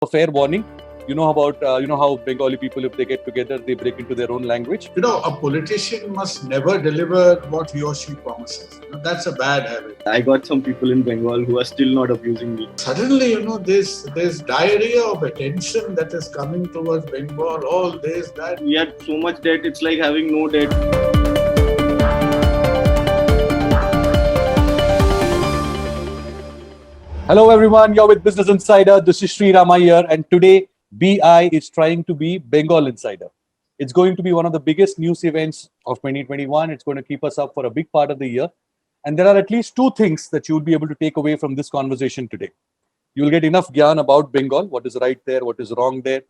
a fair warning. You know about how Bengali people, if they get together, they break into their own language. A politician must never deliver what he or she promises. That's a bad habit. I got some people in Bengal who are still not abusing me. Suddenly, there's diarrhea of attention that is coming towards Bengal. All this, that. We had so much debt, it's like having no debt. Hello everyone, you're with Business Insider. This is Sri Rama here, and today BI is trying to be Bengal Insider. It's going to be one of the biggest news events of 2021. It's going to keep us up for a big part of the year. And there are at least two things that you will be able to take away from this conversation today. You will get enough gyan about Bengal, what is right there, what is wrong there,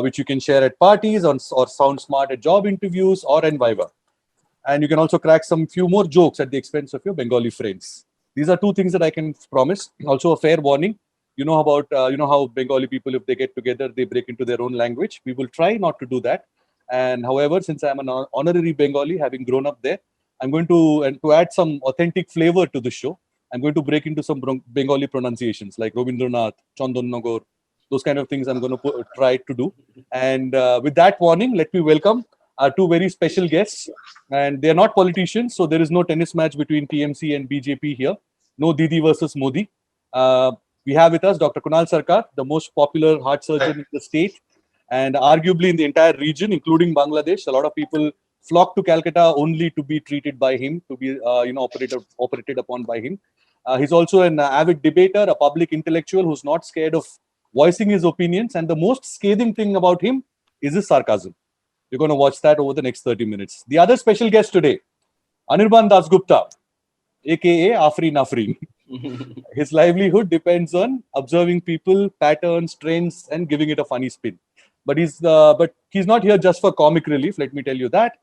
which you can share at parties or sound smart at job interviews or in Viva. And you can also crack some few more jokes at the expense of your Bengali friends. These are two things that I can promise. Also a fair warning. You know about how Bengali people, if they get together, they break into their own language. We will try not to do that. And however, since I'm an honorary Bengali, having grown up there, I'm going to add some authentic flavor to the show. I'm going to break into some Bengali pronunciations like Rabindranath, Chandanagar, those kind of things I'm going to try to do. And with that warning, let me welcome our two very special guests. And they are not politicians, so there is no tennis match between TMC and BJP here. No Didi versus Modi. We have with us Dr. Kunal Sarkar, the most popular heart surgeon in the state, and arguably in the entire region, including Bangladesh. A lot of people flock to Calcutta only to be treated by him, to be operated upon by him. He's also an avid debater, a public intellectual who's not scared of voicing his opinions. And the most scathing thing about him is his sarcasm. You're going to watch that over the next 30 minutes. The other special guest today, Anirban Dasgupta, aka Afreen Afreen. His livelihood depends on observing people, patterns, trends, and giving it a funny spin. But he's not here just for comic relief. Let me tell you that.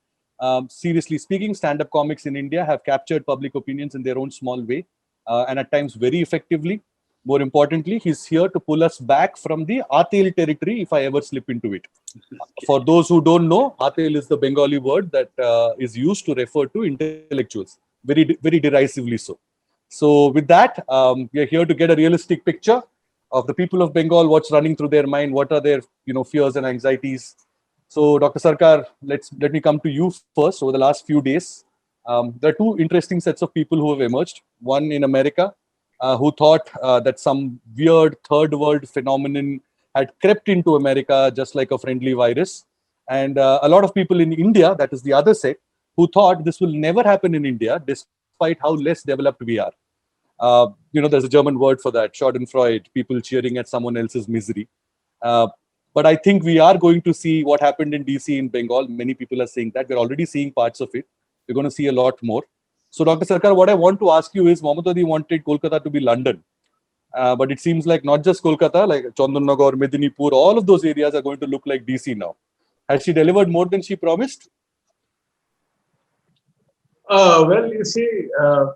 Seriously speaking, stand-up comics in India have captured public opinions in their own small way, and at times very effectively. More importantly, he's here to pull us back from the Atel territory if I ever slip into it. For those who don't know, Atel is the Bengali word that is used to refer to intellectuals, very, very derisively so. So with that, we are here to get a realistic picture of the people of Bengal, what's running through their mind, what are their fears and anxieties. So Dr. Sarkar, let me come to you first. Over the last few days, there are two interesting sets of people who have emerged. One in America, who thought that some weird third world phenomenon had crept into America just like a friendly virus. And a lot of people in India, that is the other set, who thought this will never happen in India despite how less developed we are. There's a German word for that, Schadenfreude, people cheering at someone else's misery. But I think we are going to see what happened in DC in Bengal. Many people are saying that. We're already seeing parts of it. We're going to see a lot more. So, Dr. Sarkar, what I want to ask you is, Mohammad Adi wanted Kolkata to be London. But it seems like not just Kolkata, like Chandanagar, Medinipur, all of those areas are going to look like DC now. Has she delivered more than she promised? Well, you see, a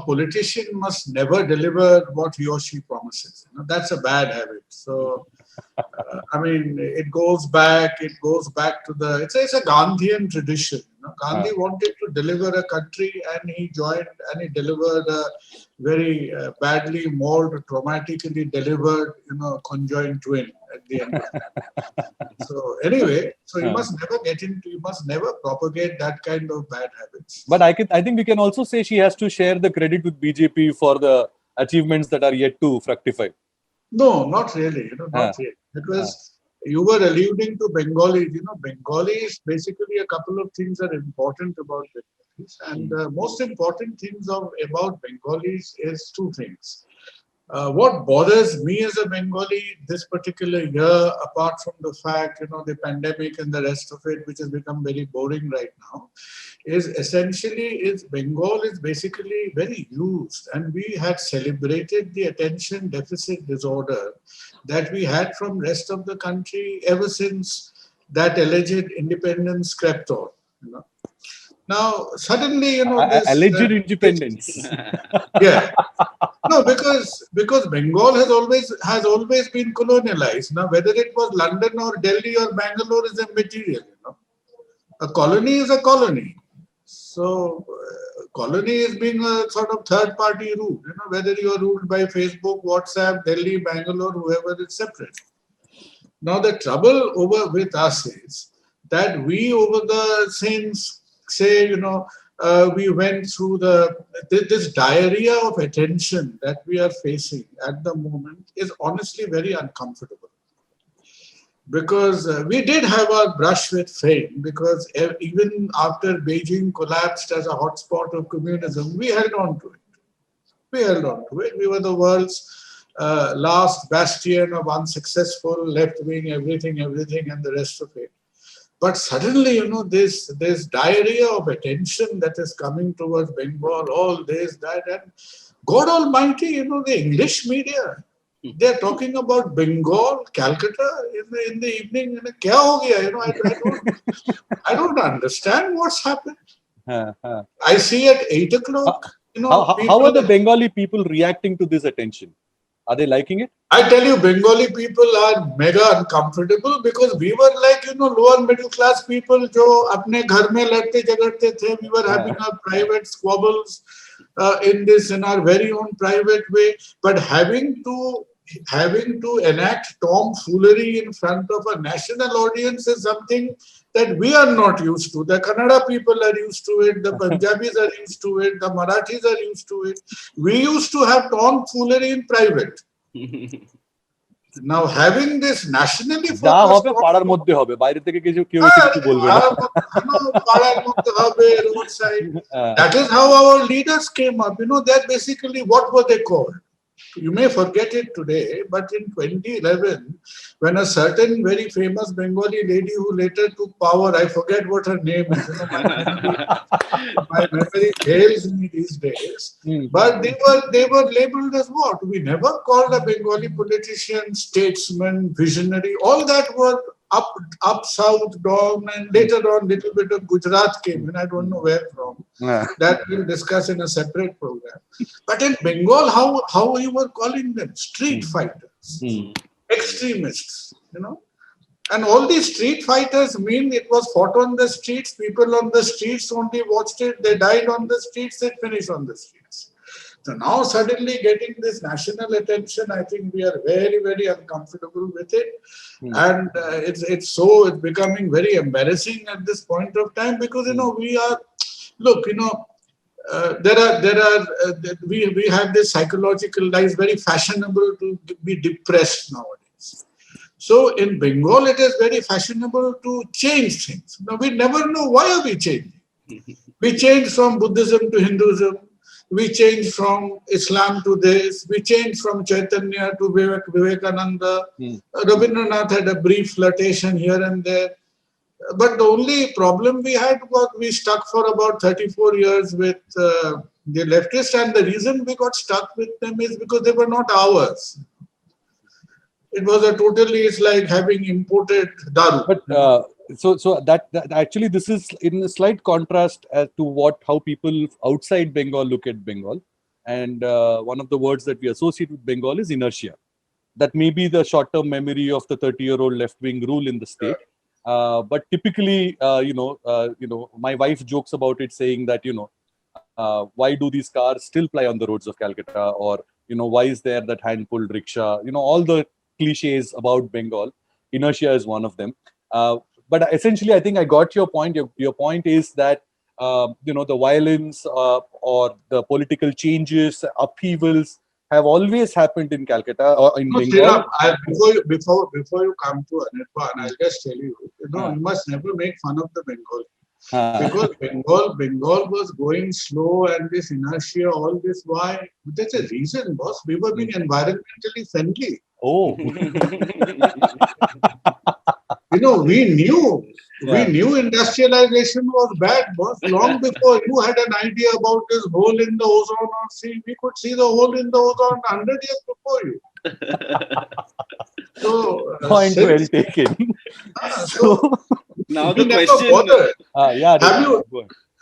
politician must never deliver what he or she promises. That's a bad habit. So, it goes back to it's a Gandhian tradition. Gandhi wanted to deliver a country, and he delivered a very badly mauled, traumatically delivered, conjoined twin at the end. So anyway, you must never propagate that kind of bad habits. But I think we can also say she has to share the credit with BJP for the achievements that are yet to fructify. No, not really. Not really. Because you were alluding to Bengalis. Bengalis, basically a couple of things are important about Bengalis. And the most important things about Bengalis is two things. What bothers me as a Bengali this particular year, apart from the fact, the pandemic and the rest of it, which has become very boring right now, is Bengal is basically very used. And we had celebrated the attention deficit disorder that we had from rest of the country ever since that alleged independence crept on. Now, suddenly, alleged independence. Yeah. No, because Bengal has always been colonialized. Now, whether it was London or Delhi or Bangalore is immaterial. A colony is a colony. So, colony is being a sort of third party rule, whether you are ruled by Facebook, WhatsApp, Delhi, Bangalore, whoever is separate. Now the trouble over with us is that we over the since say, we went through this diarrhea of attention that we are facing at the moment is honestly very uncomfortable. Because we did have our brush with fame, because even after Beijing collapsed as a hotspot of communism, we held on to it. We were the world's last bastion of unsuccessful left-wing everything, and the rest of it. But suddenly, this diarrhea of attention that is coming towards Bengal, all this, that, and God Almighty, the English media, they're talking about Bengal, Calcutta in the evening. Kya ho gaya? I don't understand what's happened. I see at 8 o'clock. How are the Bengali people reacting to this attention? Are they liking it? I tell you, Bengali people are mega uncomfortable because we were like, lower middle class people jo apne ghar mein ladte jagarte the. We were having our private squabbles in our very own private way. But having to enact tomfoolery in front of a national audience is something that we are not used to. The Kannada people are used to it, the Punjabis are used to it, the Marathis are used to it. We used to have tomfoolery in private. Now having this nationally focused that is how our leaders came up. That basically, what were they called? You may forget it today, but in 2011, when a certain very famous Bengali lady who later took power, I forget what her name is, my memory fails me these days, but they were labeled as what? We never called a Bengali politician, statesman, visionary, all that were up south, down, and later on little bit of Gujarat came in, I don't know where from. That we'll discuss in a separate program. But in Bengal, how you were calling them? Street fighters, extremists, And all these street fighters mean it was fought on the streets, people on the streets only watched it, they died on the streets, it finished on the streets. So now suddenly getting this national attention, I think we are very, very uncomfortable with it. And it's becoming very embarrassing at this point of time because, we are, look, we have this psychological, it's very fashionable to be depressed nowadays. So in Bengal, it is very fashionable to change things. Now we never know why are we changing. We changed from Buddhism to Hinduism. We changed from Islam to this. We changed from Chaitanya to Vivekananda. Rabindranath had a brief flirtation here and there. But the only problem we had was we stuck for about 34 years with the leftists. And the reason we got stuck with them is because they were not ours. It was it's like having imported daru. But so that actually this is in a slight contrast as to how people outside Bengal look at Bengal, and one of the words that we associate with Bengal is inertia. That may be the short-term memory of the 30-year-old left-wing rule in the state, but typically, my wife jokes about it, saying that why do these cars still ply on the roads of Calcutta, or why is there that hand-pulled rickshaw? All the cliches about Bengal. Inertia is one of them. But essentially, I think I got your point. Your point is that the violence or the political changes, upheavals have always happened in Calcutta or in Bengal. Before you come to Anirban, I'll just tell you, you must never make fun of the Bengal. Because Bengal was going slow and this inertia, all this, why? There's a reason, boss. We were being environmentally friendly. Oh. We knew industrialization was bad, boss. Long before you had an idea about this hole in the ozone or sea, we could see the hole in the ozone 100 years before you. So, point well taken. Now the question.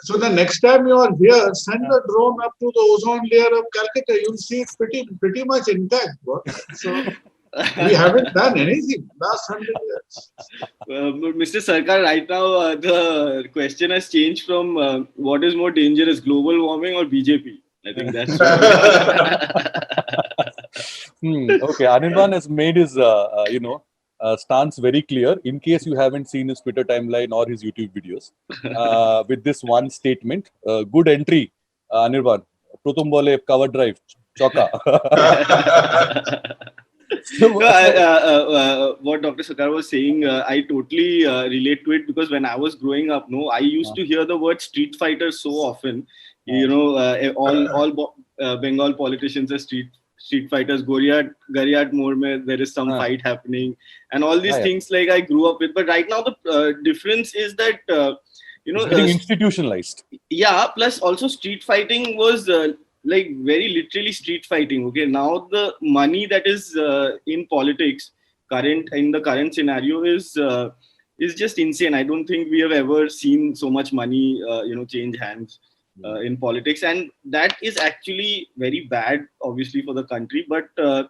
So the next time you are here, send a drone up to the ozone layer of Calcutta. You'll see it's pretty much intact. So We haven't done anything last 100 years. Mr. Sarkar, right now the question has changed from what is more dangerous, global warming or BJP? I think that's Okay, Anirban has made his stance very clear. In case you haven't seen his Twitter timeline or his YouTube videos, with this one statement, good entry, Anirban. Prothom bole cover drive, choka. No, what Dr. Sakar was saying, I totally relate to it because when I was growing up, I used to hear the word street fighter so often. Bengal politicians are street fighters. Gariat More mein there is some fight happening, and all these things like I grew up with. But right now the difference is that It's getting institutionalized. Yeah. Plus also street fighting was. Like very literally street fighting. Okay, now the money that is in politics, in the current scenario is just insane. I don't think we have ever seen so much money, change hands in politics, and that is actually very bad, obviously, for the country. But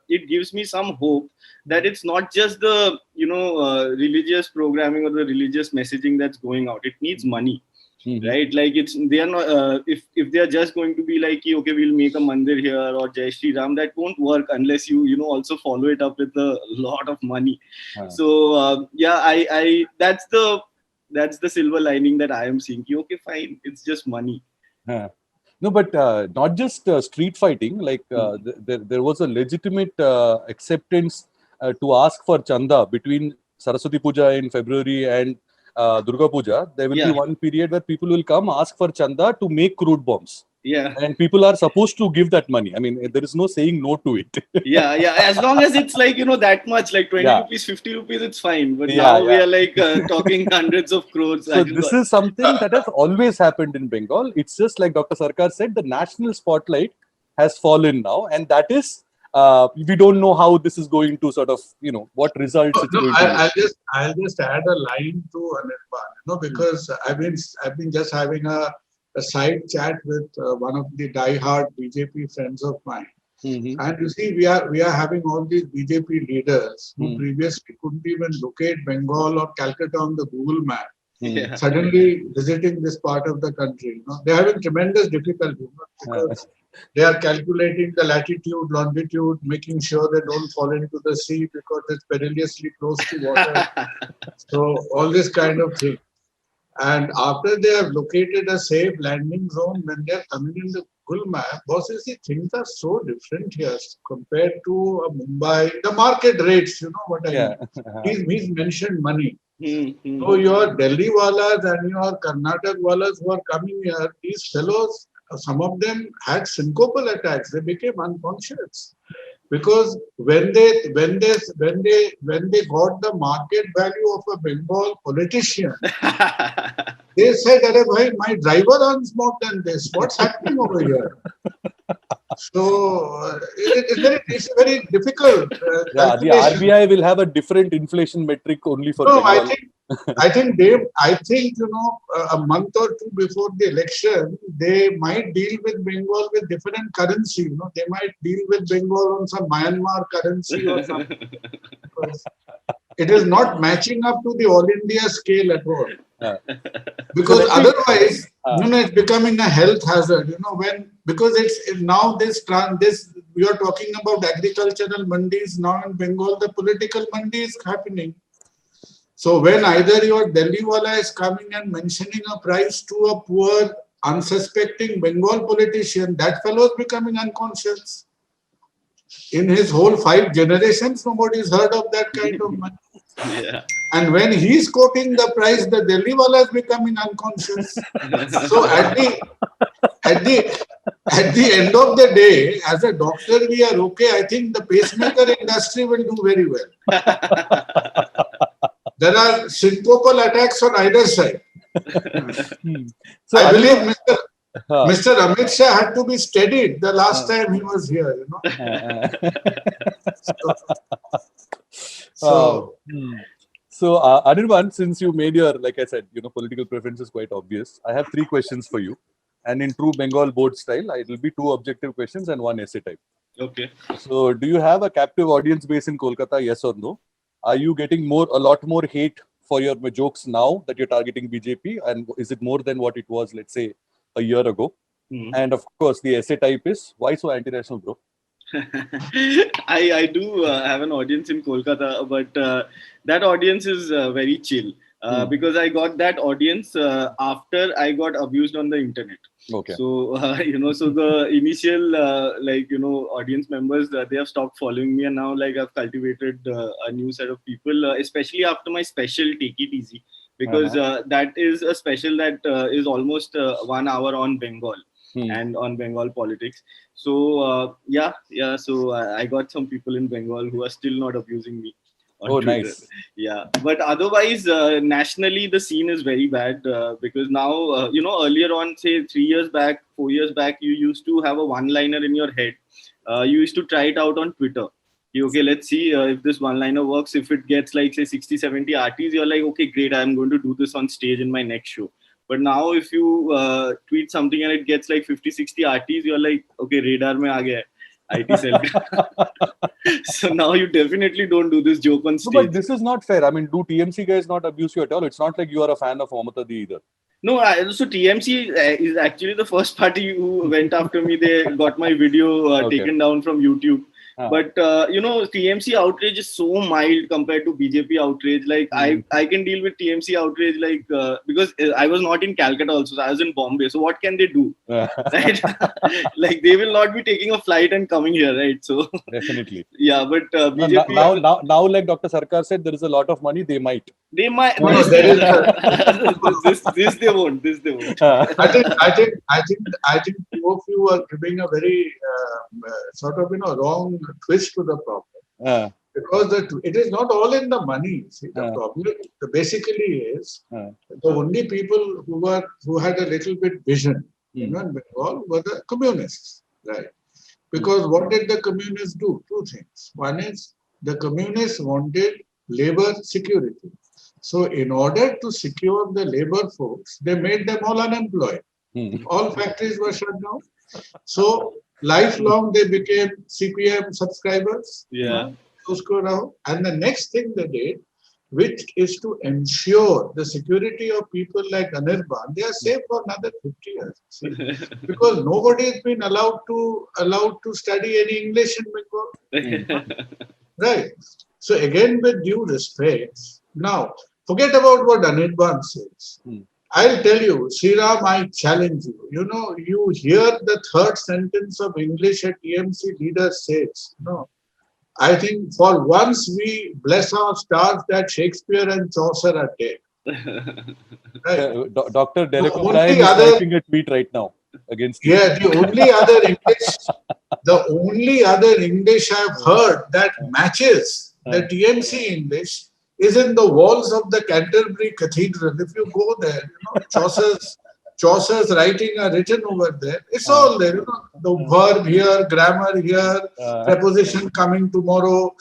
it gives me some hope that it's not just the religious programming or the religious messaging that's going out. It needs money. Mm-hmm. Right, like they are not. If they are just going to be like, okay, we'll make a mandir here or Jai Shri Ram, that won't work unless you also follow it up with a lot of money. So I that's the silver lining that I am seeing. Okay, fine, it's just money. No, but not just street fighting. Like there was a legitimate acceptance to ask for chanda between Saraswati Puja in February and Durga Puja. There will be one period where people will come ask for chanda to make crude bombs. Yeah. And people are supposed to give that money. I mean, there is no saying no to it. Yeah. As long as it's like, that much, like 20 rupees, 50 rupees, it's fine. But now we are like talking hundreds of crores. So this is something that has always happened in Bengal. It's just like Dr. Sarkar said, the national spotlight has fallen now. And that is, we don't know how this is going to sort of, what results it's going to I'll just add a line to Anirban, because I've been just having a side chat with one of the die-hard BJP friends of mine. Mm-hmm. And you see, we are having all these BJP leaders who previously couldn't even locate Bengal or Calcutta on the Google map. Yeah. Suddenly visiting this part of the country. They're having tremendous difficulty because they are calculating the latitude, longitude, making sure they don't fall into the sea because it's perilously close to water. So all this kind of thing. And after they have located a safe landing zone, when they're coming in the Google map, bosses, things are so different here compared to Mumbai. The market rates, what I mean. He's mentioned money. Mm-hmm. So your Delhi walas and your Karnataka walas who are coming here, these fellows, some of them had syncopal attacks. They became unconscious because when they got the market value of a Bengal politician, they said, "Arey bhai, my driver earns more than this. What's happening over here?" So it's very difficult. The RBI will have a different inflation metric only for Bengal. I think a month or two before the election, they might deal with Bengal with different currency. They might deal with Bengal on some Myanmar currency or something. It is not matching up to the all India scale at all. Because otherwise, it's becoming a health hazard. Because it's now this we are talking about agricultural mandis. Now in Bengal, the political mandi is happening. So when either your Delhi wala is coming and mentioning a price to a poor, unsuspecting Bengal politician, that fellow is becoming unconscious. In his whole 5 generations, nobody has heard of that kind of money. Yeah. And when he's quoting the price, the Delhi wala is becoming unconscious. So at the end of the day, as a doctor, we are okay. I think the pacemaker industry will do very well. There are syncopal attacks on either side. So I believe Mr. Amit Shah had to be steadied the last time he was here. So Anirban, since you made your, like I said, political preference is quite obvious. I have 3 questions for you. And in true Bengal board style, it will be 2 objective questions and 1 essay type. Okay. So, do you have a captive audience base in Kolkata? Yes or no? Are you getting a lot more hate for your jokes now that you're targeting BJP? And is it more than what it was, let's say, a year ago? Hmm. And of course, the essay type is why so anti-national, bro? I do have an audience in Kolkata, but that audience is very chill Hmm. because I got that audience after I got abused on the internet. Okay. So so the initial audience members they have stopped following me, and now like I've cultivated a new set of people, especially after my special Take It Easy, because that is a special that is almost 1 hour on Bengal Hmm. and on Bengal politics. So so I got some people in Bengal who are still not abusing me on Oh, Twitter. nice. Yeah, but otherwise, nationally the scene is very bad because now earlier on, say 3 years back, 4 years back, you used to have a one-liner in your head. You used to try it out on Twitter. Okay, let's see if this one-liner works. If it gets like say 60, 70 RTs, you're like, okay, great, I'm going to do this on stage in my next show. But now if you tweet something and it gets like 50, 60 RTs, you're like, okay, radar mein aa gaya hai, IT cell. So now you definitely don't do this joke on No, but stage. this is not fair. I mean, do TMC guys not abuse you at all? It's not like you are a fan of Mamata Di either. No, so TMC is actually the first party who went after me. They got my video Okay. taken down from YouTube. Ah. But TMC outrage is so mild compared to BJP outrage. Like I can deal with TMC outrage like because I was not in Calcutta also, so I was in Bombay. So what can they do, right? Like they will not be taking a flight and coming here, right? So Definitely. yeah, but Now, BJP now, like Dr. Sarkar said, there is a lot of money. They might. they might No, this, there is this they won't. This they won't. I think two of you are giving a very sort of wrong twist to the problem. Because it is not all in the money. See, the problem basically is the only people who had a little bit vision in Bengal were the communists, right? Because what did the communists do? Two things. One is the communists wanted labor security. So in order to secure the labor folks, they made them all unemployed. All factories were shut down. So lifelong they became CPM subscribers. Yeah. And the next thing they did, which is to ensure the security of people like Anirban, they are safe for another 50 years. See? Because nobody has been allowed to study any English in Bengal. Right. So again, with due respect, now forget about what Anirban says. I'll tell you, Sriram, I challenge you. You hear the third sentence of English a TMC leader says, I think for once we bless our stars that Shakespeare and Chaucer are dead. Right? Dr. Derek The O'Brien only is other- writing a tweet right now against you. Yeah, the only other English I've heard that matches the TMC English is in the walls of the Canterbury Cathedral. If you go there, Chaucer's writing are written over there. It's all there, the verb here, grammar here, preposition coming tomorrow,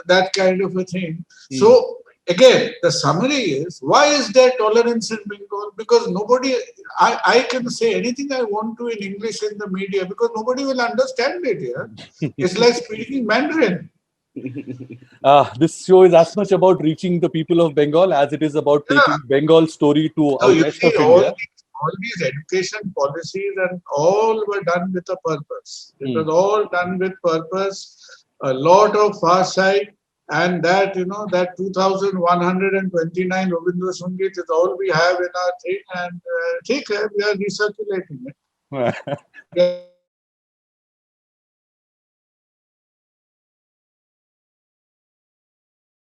that kind of a thing. So again, the summary is, why is there tolerance in Bengal? Because I can say anything I want to in English in the media because nobody will understand it here. It's like speaking Mandarin. This show is as much about reaching the people of Bengal as it is about taking Bengal's story to So you rest see, of India. all these education policies and all were done with a purpose. It was all done with purpose, a lot of farsight, and that, that 2129 Rabindra Sangeet is all we have in our thing, and we are recirculating it.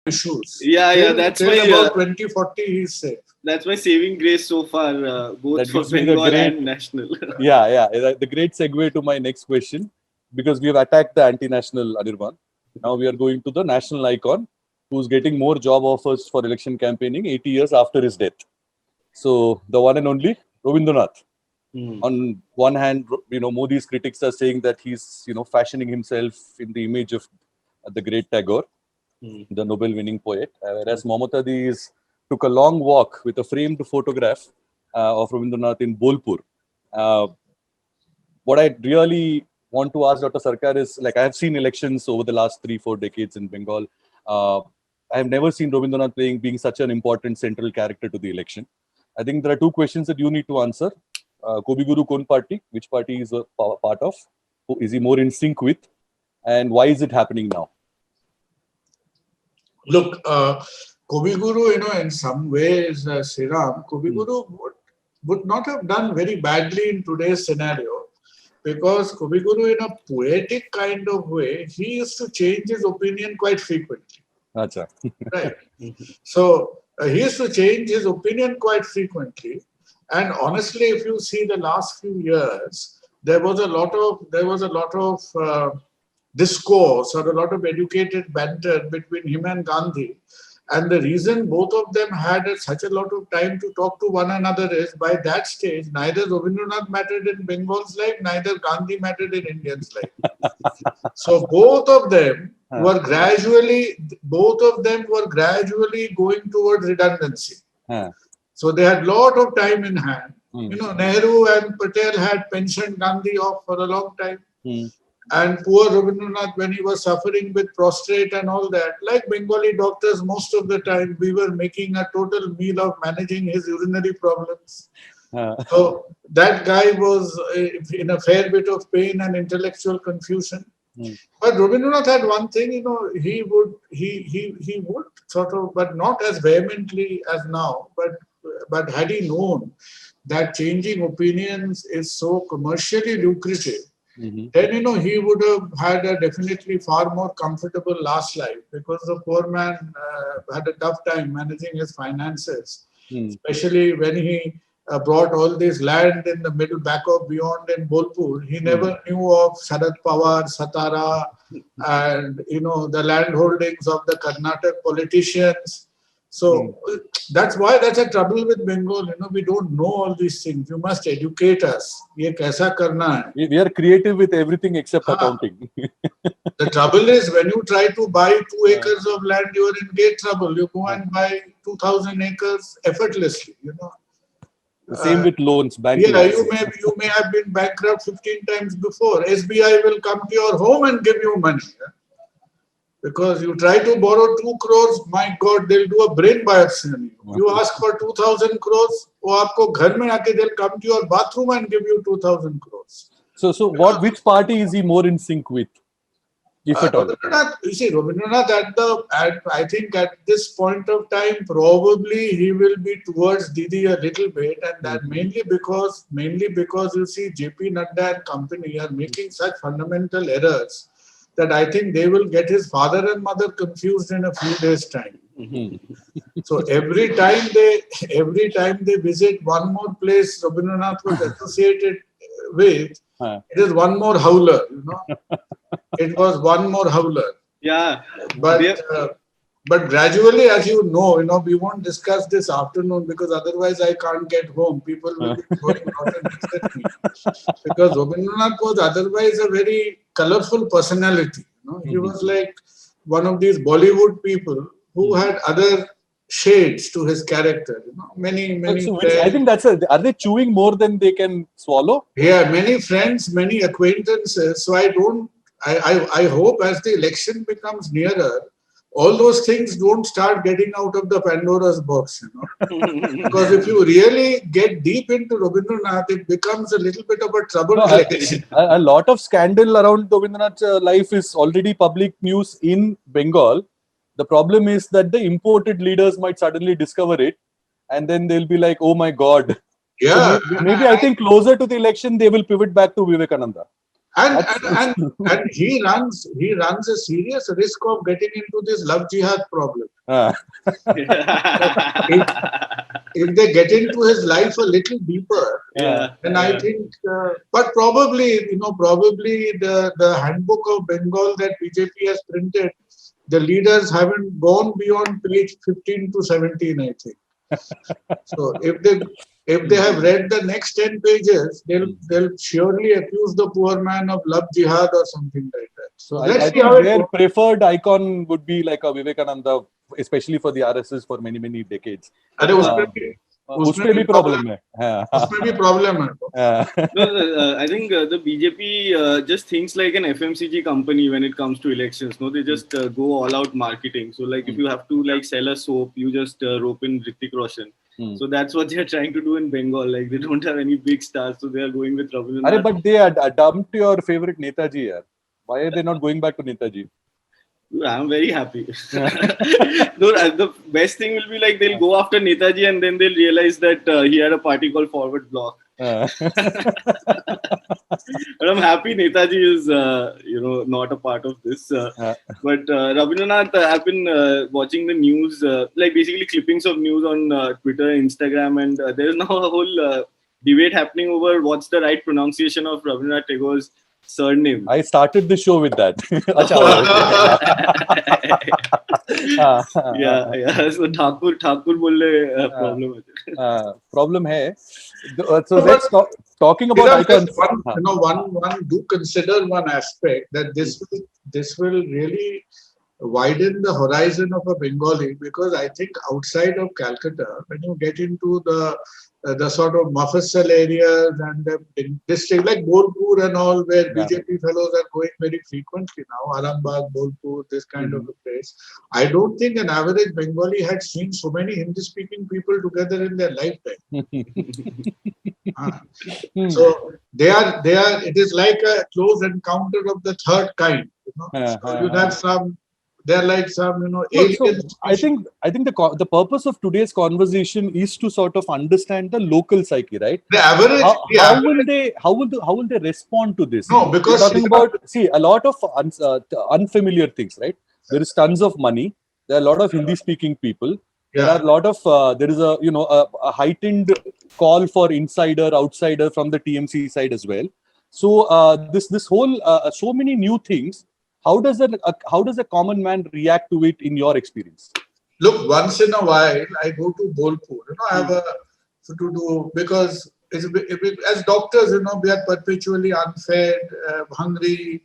Issues. Yeah, that's till my about 2040 he's safe. That's my saving grace so far, both That for gives me the Bengal great- and national. Yeah. The great segue to my next question, because we have attacked the anti-national Anirban. Now we are going to the national icon, who's getting more job offers for election campaigning 80 years after his death. So the one and only Rabindranath. On one hand, Modi's critics are saying that he's, fashioning himself in the image of the great Tagore, the Nobel-winning poet, whereas Mamata Di took a long walk with a framed photograph of Rabindranath in Bolpur. What I really want to ask Dr. Sarkar is, like, I have seen elections over the last 3-4 decades in Bengal. I have never seen Rabindranath being such an important central character to the election. I think there are two questions that you need to answer. Kobi Guru Kon party? Which party is a part of? Who is he more in sync with? And why is it happening now? Look, Kobi Guru, in some ways, Sriram, Kobi Guru would not have done very badly in today's scenario, because Kobi Guru, in a poetic kind of way, he used to change his opinion quite frequently. Achha. Right. So he used to change his opinion quite frequently. And honestly, if you see the last few years, there was a lot of discourse or a lot of educated banter between him and Gandhi. And the reason both of them had such a lot of time to talk to one another is, by that stage, neither Rabindranath mattered in Bengal's life, neither Gandhi mattered in Indians' life. So both of them were gradually going towards redundancy. So they had a lot of time in hand. Nehru and Patel had pensioned Gandhi off for a long time. And poor Rabindranath, when he was suffering with prostrate and all that, like Bengali doctors, most of the time we were making a total meal of managing his urinary problems. So that guy was in a fair bit of pain and intellectual confusion. But Rabindranath had one thing, he would sort of, but not as vehemently as now, but had he known that changing opinions is so commercially lucrative, then he would have had a definitely far more comfortable last life, because the poor man had a tough time managing his finances, especially when he brought all this land in the middle, back of beyond in Bolpur. He never knew of Sharad Pawar, Satara, and the land holdings of the Karnataka politicians. So that's a trouble with Bengal. We don't know all these things. You must educate us. Ye kaisa karna hai? We are creative with everything except accounting. The trouble is, when you try to buy 2 acres of land, you are in great trouble. You go and buy 2,000 acres effortlessly. The same with loans, bank Yeah, loans. you may have been bankrupt 15 times before. SBI will come to your home and give you money. Because you try to borrow 2 crores, my God, they'll do a brain biopsy on you. You ask for 2,000 crores, they'll come to your bathroom and give you 2,000 crores. So which party is he more in sync with, if at all? Rabindranath, I think at this point of time, probably he will be towards Didi a little bit, and that mainly because you see JP Nadda and company are making such fundamental errors that I think they will get his father and mother confused in a few days' time. So every time they visit one more place Rabindranath was associated with, it is one more howler. It was one more howler. Yeah. But gradually, as you know, we won't discuss this afternoon, because otherwise I can't get home. People will be going out and visit me. Because Rabindranath was otherwise a very colorful personality. He was like one of these Bollywood people who had other shades to his character. Many So friends. I think are they chewing more than they can swallow? Yeah, many friends, many acquaintances. So I hope as the election becomes nearer, all those things don't start getting out of the Pandora's box, Because if you really get deep into Rabindranath, it becomes a little bit of a troubled election. A lot of scandal around Rabindranath's life is already public news in Bengal. The problem is that the imported leaders might suddenly discover it, and then they'll be like, oh my God. Yeah. So maybe I think closer to the election, they will pivot back to Vivekananda. And he runs a serious risk of getting into this love jihad problem. If they get into his life a little deeper, then I think, but probably the handbook of Bengal that BJP has printed, the leaders haven't gone beyond page 15 to 17, I think. So if they have read the next 10 pages, they'll surely accuse the poor man of love jihad or something like that. So I think their preferred icon would be like a Vivekananda, especially for the RSS for many, many decades. उसमें भी problem है. हाँ. उसमें भी problem है. हाँ. No, I think the BJP just thinks like an FMCG company when it comes to elections. No, they just go all out marketing. So like if you have to like sell a soap, you just rope in Hrithik Roshan. So that's what they're trying to do in Bengal. Like they don't have any big stars, so they are going with Rabindranath. Arey, but they dumped your favorite Netaji. Yaar. Why are they not going back to Netaji? I'm very happy. No, the best thing will be like they'll go after Netaji and then they'll realize that he had a party called Forward Bloc. But I'm happy Netaji is, not a part of this. But Rabindranath, I've been watching the news, like basically clippings of news on Twitter, Instagram, and there's now a whole debate happening over what's the right pronunciation of Rabindranath Tagore's surname. I started the show with that. Yeah. So Thakur bolle problem hai. Problem hai. So let's talking about icons. One do consider one aspect that this will really widen the horizon of a Bengali, because I think outside of Calcutta, when you get into the sort of Mufassal areas and the district like Bolpur and all, where BJP fellows are going very frequently now, Arambagh, Bolpur, this kind of a place. I don't think an average Bengali had seen so many Hindi-speaking people together in their lifetime. So they are. It is like a close encounter of the third kind. So you'd have some. They're like some, aliens. So I think the purpose of today's conversation is to sort of understand the local psyche, right? The average. How will they respond to this? No, because we're talking about a lot of unfamiliar things, right? There is tons of money. There are a lot of Hindi-speaking people. There are a lot of there is a heightened call for insider, outsider from the TMC side as well. So this whole so many new things. How does a common man react to it in your experience? Look, once in a while I go to Bolpur. I have to do, because as doctors, we are perpetually unfed, hungry,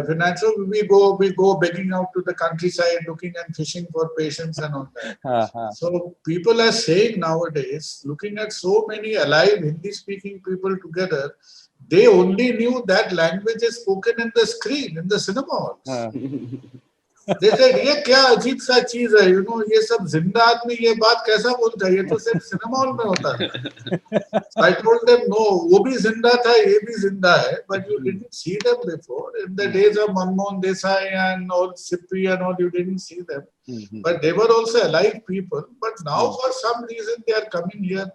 financial. We go begging out to the countryside, looking and fishing for patients and all that. So people are saying nowadays, looking at so many alive Hindi-speaking people together, they only knew that language is spoken in the screen, in the cinema halls. They said, "ये क्या अजीब सा चीज है, ये सब जिंदा आदमी ये बात कैसा बोलता है, ये तो सिर्फ सिनेमा हॉल में होता है." I told them, no, वो भी जिंदा था, ये भी जिंदा है, but you didn't see them before. In the days of Manmohan Desai and all Sippy and all, you didn't see them. But they were also alive people. But now for some reason they are coming here.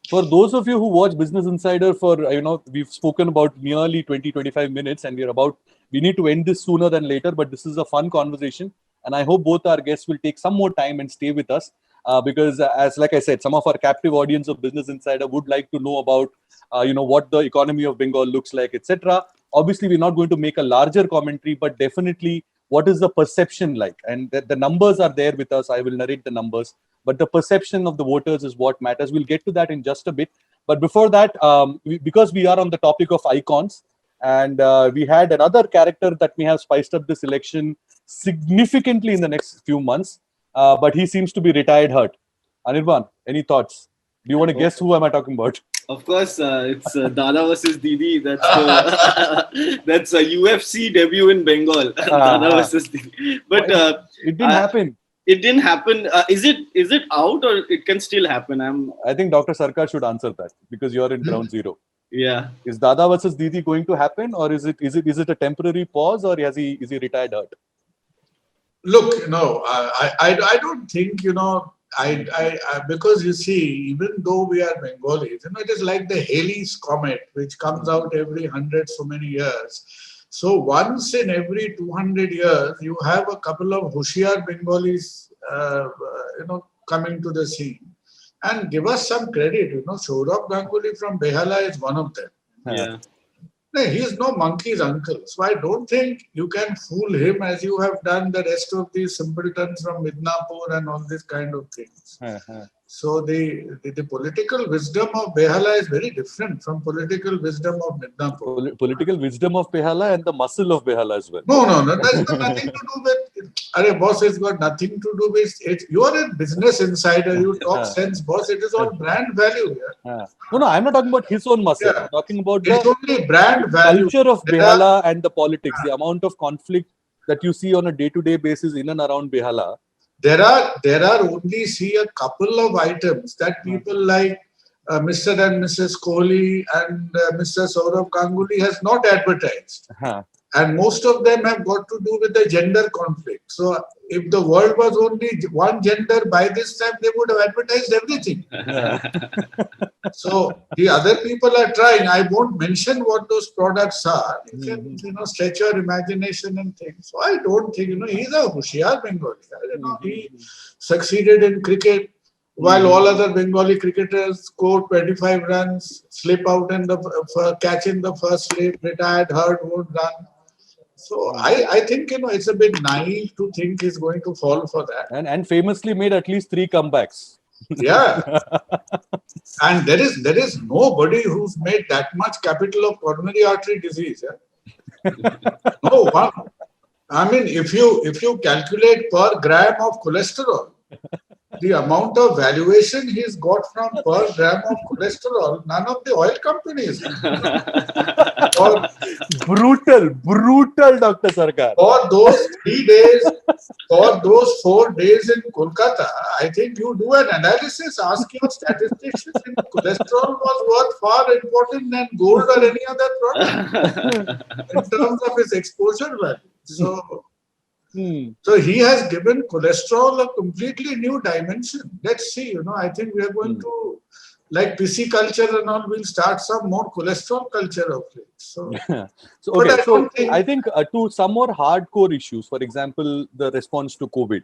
For those of you who watch Business Insider for, we've spoken about nearly 20-25 minutes and we need to end this sooner than later, but this is a fun conversation. And I hope both our guests will take some more time and stay with us because like I said, some of our captive audience of Business Insider would like to know about, what the economy of Bengal looks like, etc. Obviously, we're not going to make a larger commentary, but definitely what is the perception like? And the numbers are there with us. I will narrate the numbers. But the perception of the voters is what matters. We'll get to that in just a bit. But before that, because we are on the topic of icons, and we had another character that may have spiced up this election significantly in the next few months, but he seems to be retired hurt. Anirban, any thoughts? Do you want to guess who am I talking about? Of course, it's Dada versus Didi. That's that's a UFC debut in Bengal. Dada versus Didi. But it didn't happen. It didn't happen. Is it out or it can still happen? I think Dr. Sarkar should answer that because you're in ground zero. Yeah. Is Dada versus Didi going to happen, or is it a temporary pause, or is he retired hurt? Look, I don't think I because you see, even though we are Bengalis, it is like the Halley's Comet, which comes out every 100 so many years. So once in every 200 years, you have a couple of Hoshiar Bengalis, coming to the scene. And give us some credit, Saurabh Ganguly from Behala is one of them. Yeah. No, he is no monkey's uncle. So I don't think you can fool him as you have done the rest of these simpletons from Midnapur and all these kind of things. So the political wisdom of Behala is very different from political wisdom of Midnapur. Political wisdom of Behala and the muscle of Behala as well. No. That's got nothing to do with. Arey, boss, it's got nothing to do with it. You are a business insider. You talk sense, boss. It is all brand value here. No, I'm not talking about his own muscle. Yeah. I'm talking about It's the only brand value. culture of There Behala and the politics, the amount of conflict that you see on a day-to-day basis in and around Behala. There are only a couple of items that people like Mr. and Mrs. Kohli and Mr. Saurav Ganguly has not advertised. And most of them have got to do with the gender conflict. So if the world was only one gender, by this time they would have advertised everything. So the other people are trying. I won't mention what those products are. You can, stretch your imagination and things. So I don't think, he's a Hoshiar Bengali. He succeeded in cricket while all other Bengali cricketers score 25 runs, slip out in the catch in the first slip, retired, hurt, won't run. So I think it's a bit naive to think he's going to fall for that. And famously made at least 3 comebacks. Yeah. And there is nobody who's made that much capital of coronary artery disease. Yeah? No one. I mean, if you calculate per gram of cholesterol, the amount of valuation he's got from per gram of cholesterol, none of the oil companies. Brutal, Dr. Sarkar. For those 3 days, for those 4 days in Kolkata, I think you do an analysis, ask your statisticians, if cholesterol was worth far important than gold or any other product in terms of its exposure value. So he has given cholesterol a completely new dimension. Let's see, I think we are going to, like PC culture and all, we'll start some more cholesterol culture of it. So, I think to some more hardcore issues, for example, the response to COVID,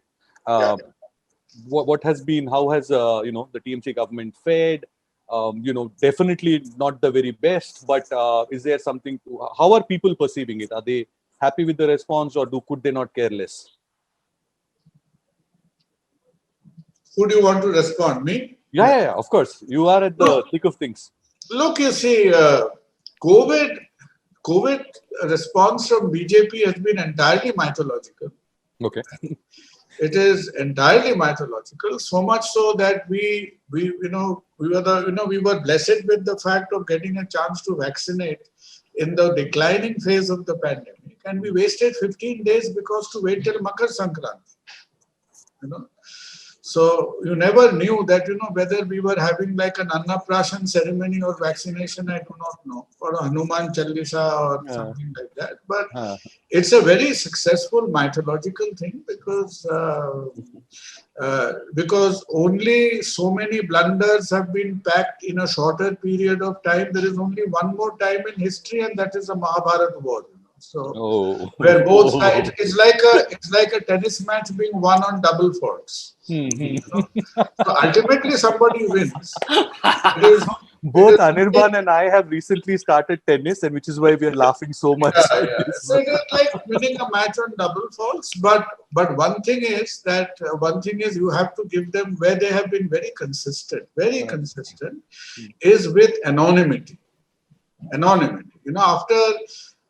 what has been, how has, the TMC government fared? Definitely not the very best, but is there something, how are people perceiving it? Are they happy with the response, or could they not care less? Who do you want to respond? Me? Yeah, of course. You are at the thick of things. Look, you see, COVID response from BJP has been entirely mythological. Okay. It is entirely mythological, so much so that we were blessed with the fact of getting a chance to vaccinate in the declining phase of the pandemic, and we wasted 15 days because to wait till Makar Sankranti. So you never knew that, whether we were having like an Annaprashan ceremony or vaccination, I do not know, or a Hanuman Chalisa or something like that. But it's a very successful mythological thing because only so many blunders have been packed in a shorter period of time. There is only one more time in history, and that is the Mahabharata war. So where both sides, it's like a tennis match being won on double faults. So ultimately somebody wins. Both Anirban and I have recently started tennis, and which is why we are laughing so much. So it is like winning a match on double faults. But one thing is you have to give them where they have been very consistent, is with anonymity.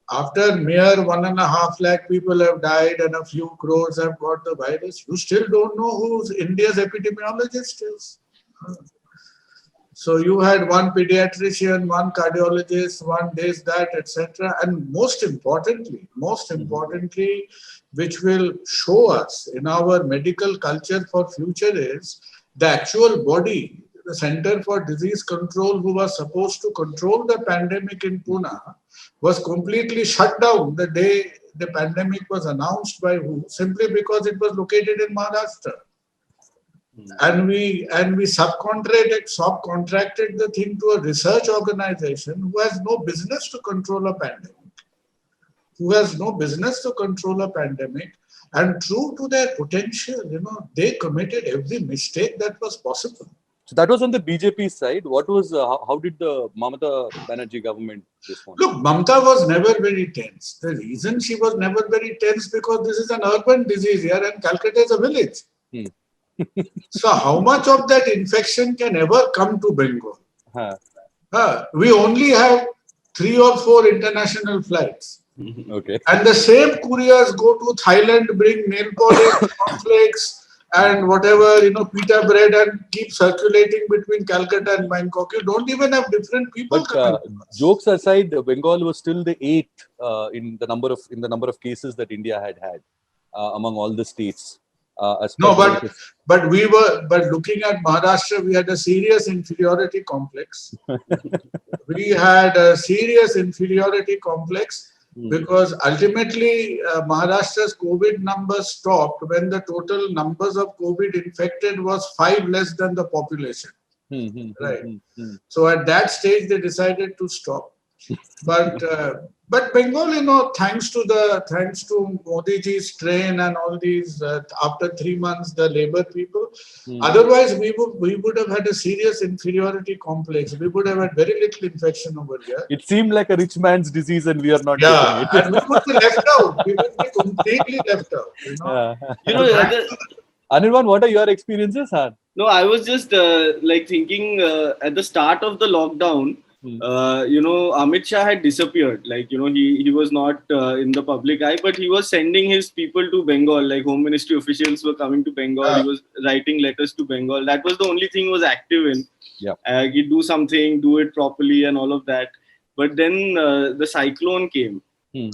After mere 1.5 lakh people have died and a few crores have got the virus, you still don't know who India's epidemiologist is. So you had one pediatrician, one cardiologist, one this, that, etc. And most importantly, which will show us in our medical culture for future is the actual body, the Center for Disease Control, who was supposed to control the pandemic in Pune, was completely shut down the day the pandemic was announced by WHO, simply because it was located in Maharashtra. And we subcontracted the thing to a research organization who has no business to control a pandemic. And true to their potential, they committed every mistake that was possible. So that was on the BJP side. What was how did the Mamata Banerjee government respond? Look, Mamata was never very tense. The reason she was never very tense because this is an urban disease here and Calcutta is a village. So how much of that infection can ever come to Bengal? We only have 3 or 4 international flights. Okay. And the same couriers go to Thailand, bring nail polish, cornflakes, and whatever, pita bread, and keep circulating between Calcutta and Bangkok. You don't even have different people But coming. jokes aside, Bengal was still the 8th in the number of cases that India had among all the states. No, but looking at Maharashtra, we had a serious inferiority complex. We had a serious inferiority complex because ultimately Maharashtra's COVID numbers stopped when the total numbers of COVID infected was 5 less than the population. Right. So at that stage, they decided to stop. But Bengal, thanks to Modi ji's train and all these, after 3 months, the labor people. Otherwise, we would have had a serious inferiority complex. We would have had very little infection over here. It seemed like a rich man's disease, and we are not Yeah, getting it. and we would be left out. We would be completely left out. Anirban, what are your experiences? No, I was just thinking at the start of the lockdown, Amit Shah had disappeared. He was not in the public eye, but he was sending his people to Bengal. Like Home Ministry officials were coming to Bengal. He was writing letters to Bengal. That was the only thing he was active in. Yeah. He'd do something, do it properly, and all of that. But then the cyclone came.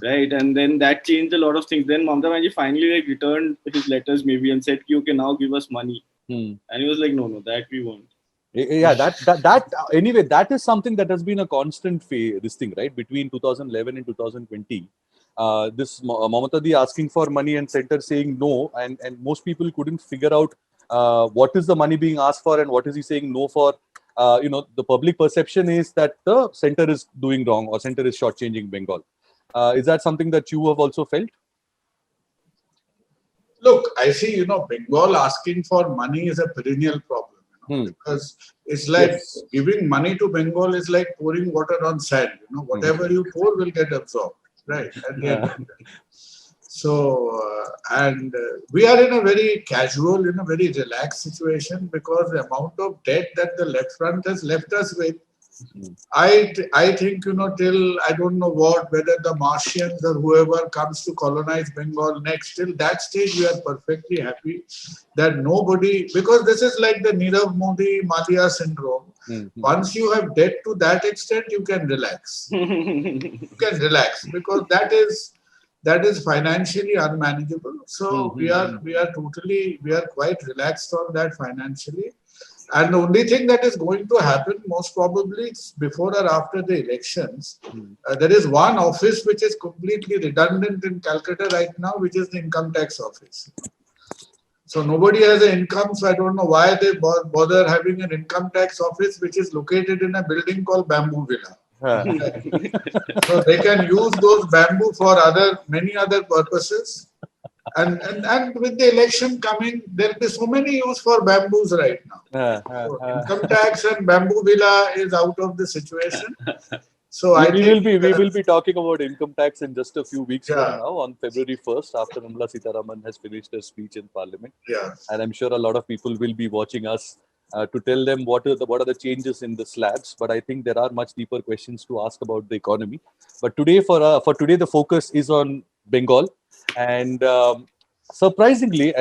Right, and then that changed a lot of things. Then Mamata Banerjee finally returned his letters maybe and said, "Okay, now give us money." And he was like, "No, that we won't." Yeah, that anyway, that is something that has been a constant this thing, right? Between 2011 and 2020, this Mamata Di asking for money and center saying no, and most people couldn't figure out what is the money being asked for and what is he saying no for. The public perception is that the center is doing wrong or center is shortchanging Bengal. Is that something that you have also felt? Look, I see, Bengal asking for money is a perennial problem. Because it's like giving money to Bengal is like pouring water on sand. Whatever you pour will get absorbed, right? So, we are in a very casual, very relaxed situation because the amount of debt that the left front has left us with, I think, till I don't know whether the Martians or whoever comes to colonize Bengal next, till that stage we are perfectly happy that nobody, because this is like the Nirav Modi Malia syndrome. Once you have debt to that extent, you can relax. You can relax because that is financially unmanageable. So we are quite relaxed on that financially. And the only thing that is going to happen, most probably before or after the elections, there is one office which is completely redundant in Calcutta right now, which is the income tax office. So nobody has an income, so I don't know why they bother having an income tax office which is located in a building called Bamboo Villa. So they can use those bamboo for many other purposes. And with the election coming, there will be so many use for bamboos right now. So income tax and Bamboo Villa is out of the situation. So we will be talking about income tax in just a few weeks from now on February 1st after Nirmala Sitharaman has finished her speech in Parliament. And I'm sure a lot of people will be watching us to tell them what are the changes in the slabs. But I think there are much deeper questions to ask about the economy. But today, for today, the focus is on Bengal. And surprisingly,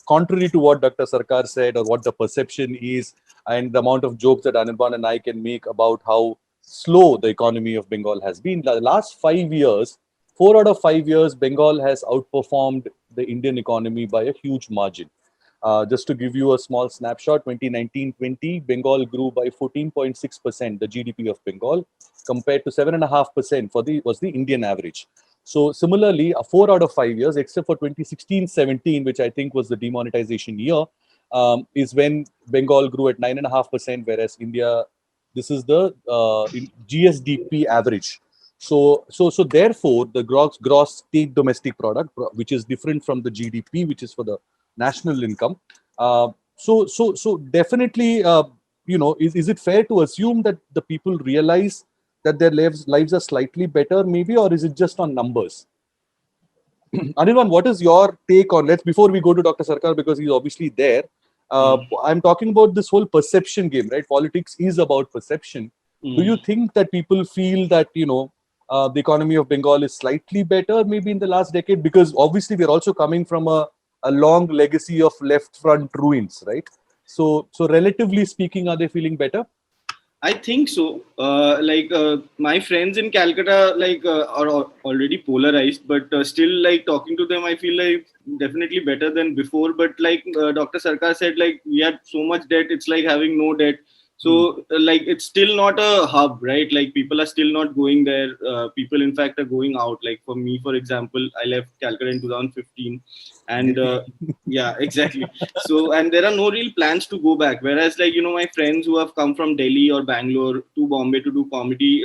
contrary to what Dr. Sarkar said or what the perception is and the amount of jokes that Anirban and I can make about how slow the economy of Bengal has been, the last 5 years, 4 out of 5 years, Bengal has outperformed the Indian economy by a huge margin. Just to give you a small snapshot, 2019-20, Bengal grew by 14.6%, the GDP of Bengal, compared to 7.5% was the Indian average. So similarly, 4 out of 5 years, except for 2016-17, which I think was the demonetization year, is when Bengal grew at 9.5%, whereas India, this is the GSDP average. So therefore, the gross state domestic product, which is different from the GDP, which is for the national income. So definitely, is it fair to assume that the people realize that their lives are slightly better, maybe, or is it just on numbers? Anirban, what is your take on? Before we go to Dr. Sarkar, because he's obviously there. I'm talking about this whole perception game, right? Politics is about perception. Do you think that people feel that, the economy of Bengal is slightly better maybe in the last decade? Because obviously we're also coming from a long legacy of left front ruins, right? So relatively speaking, are they feeling better? I think so. My friends in Calcutta, are already polarized, but still, like talking to them, I feel like definitely better than before. But like Dr. Sarkar said, like we had so much debt, it's like having no debt. So it's still not a hub, right? Like people are still not going there. People, in fact, are going out. Like for me, for example, I left Calcutta in 2015, and yeah, exactly. So, and there are no real plans to go back. Whereas, like my friends who have come from Delhi or Bangalore to Bombay to do comedy,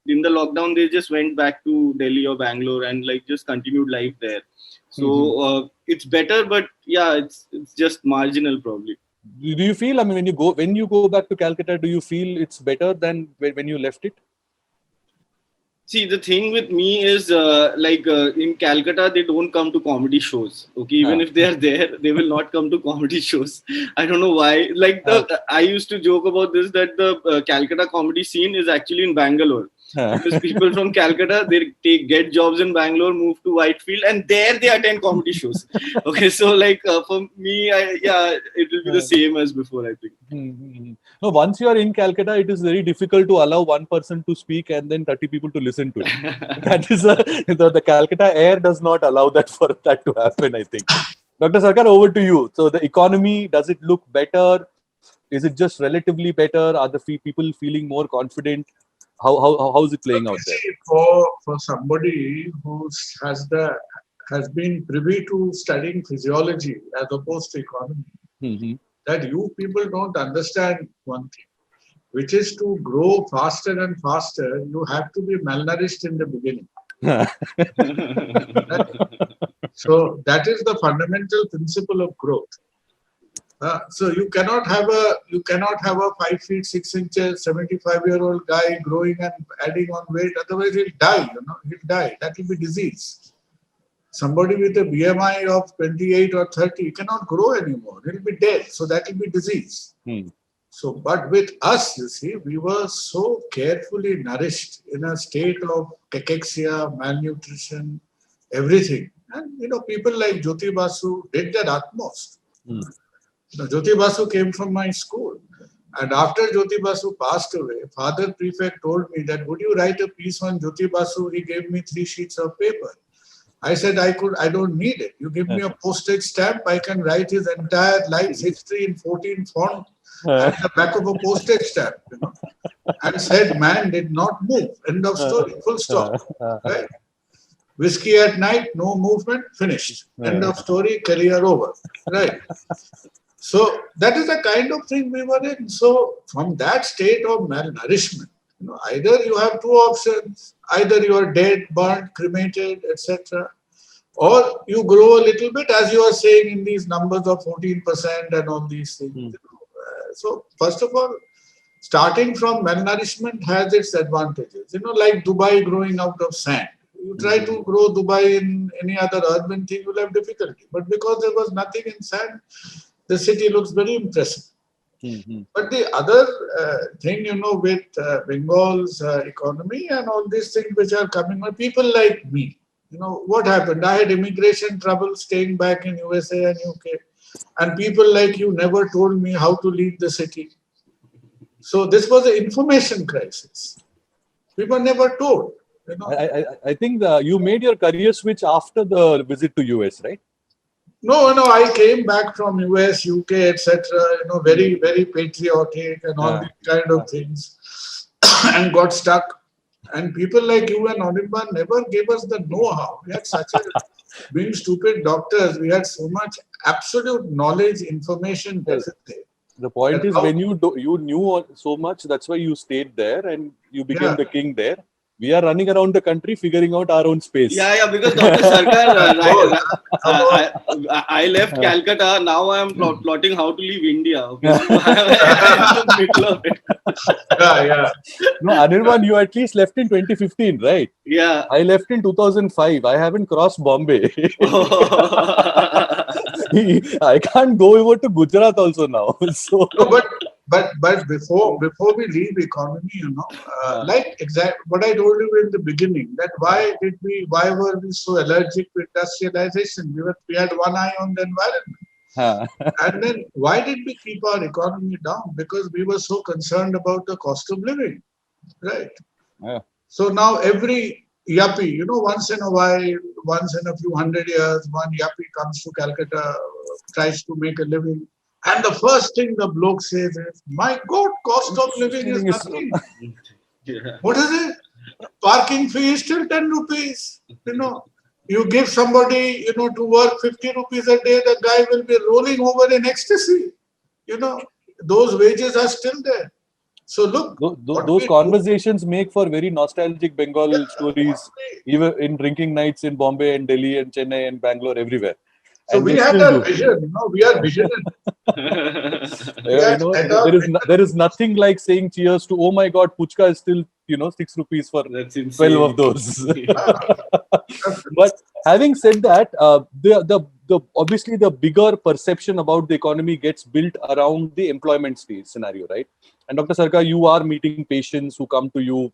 in the lockdown they just went back to Delhi or Bangalore and like just continued life there. So it's better, but yeah, it's just marginal probably. Do you feel, I mean, when you go back to Calcutta, do you feel it's better than when you left it? See, the thing with me is in Calcutta, they don't come to comedy shows. Okay, even if they are there, they will not come to comedy shows. I don't know why. I used to joke about this, that the Calcutta comedy scene is actually in Bangalore. Because people from Calcutta, they get jobs in Bangalore, move to Whitefield, and there they attend comedy shows. Okay, so for me, it will be the same as before, I think. No, once you are in Calcutta, it is very difficult to allow one person to speak and then 30 people to listen to it. That is the Calcutta air does not allow that for that to happen, I think. Dr. Sarkar, over to you. So the economy, does it look better? Is it just relatively better? Are the people feeling more confident? How is it playing out there? For somebody who has been privy to studying physiology as opposed to economy, that you people don't understand one thing, which is to grow faster and faster, you have to be malnourished in the beginning. So that is the fundamental principle of growth. So you cannot have a 5 feet 6 inches 75-year-old guy growing and adding on weight. Otherwise, he'll die. He'll die. That will be disease. Somebody with a BMI of 28 or 30 cannot grow anymore. He'll be dead. So that will be disease. So, but with us, you see, we were so carefully nourished in a state of cachexia, malnutrition, everything. And people like Jyoti Basu did their utmost. Jyoti Basu came from my school. And after Jyoti Basu passed away, Father Prefect told me that, would you write a piece on Jyoti Basu? He gave me 3 sheets of paper. I said, I don't need it. You give me a postage stamp, I can write his entire life's history in 14 font at the back of a postage stamp. And said, man did not move. End of story, full stop. Right? Whiskey at night, no movement, finished. End of story, career over. Right? So that is the kind of thing we were in. So from that state of malnourishment, either you have two options, either you are dead, burnt, cremated, etc., or you grow a little bit, as you are saying in these numbers of 14% and all these things. So first of all, starting from malnourishment has its advantages. Like Dubai growing out of sand. You try to grow Dubai in any other urban thing, you'll have difficulty. But because there was nothing in sand, the city looks very impressive. But the other thing, with Bengal's economy and all these things which are coming on, people like me, what happened? I had immigration trouble staying back in USA and UK. And people like you never told me how to lead the city. So this was an information crisis. We were never told. I think you made your career switch after the visit to US, right? No, I came back from US, UK, etc. Very, very patriotic and all these kind of things, and got stuck. And people like you and Anirban never gave us the know-how. We had such being stupid doctors, we had so much absolute knowledge, information deficit. The point is, when you knew so much, that's why you stayed there and you became the king there. We are running around the country figuring out our own space. Yeah, because Dr. Sarkar, I left Calcutta. Now I am plotting how to leave India. Okay? So I am in the middle of it. Yeah. No, Anirban, you at least left in 2015, right? Yeah. I left in 2005. I haven't crossed Bombay. I can't go over to Gujarat also now. So No, but before we leave economy, like exact what I told you in the beginning, that why were we so allergic to industrialization? We had one eye on the environment. And then why did we keep our economy down? Because we were so concerned about the cost of living, right? Yeah. So now every yuppie, once in a while, once in a few hundred years, one yuppie comes to Calcutta, tries to make a living. And the first thing the bloke says is, my God, cost of living is nothing. Yeah. What is it? Parking fee is still 10 rupees. You give somebody, to work 50 rupees a day, the guy will be rolling over in ecstasy. Those wages are still there. So look, what those we do- conversations make for very nostalgic Bengal Yeah, stories, even in drinking nights in Bombay and Delhi and Chennai and Bangalore, everywhere. So And we they had still a do. vision, we are visionary. We had set up- there is nothing like saying cheers to, oh my God, puchka is still 6 rupees for That's insane. 12 of those. Ah, But having said that, the obviously the bigger perception about the economy gets built around the employment stage scenario, right? And Dr. Sarkar, you are meeting patients who come to you,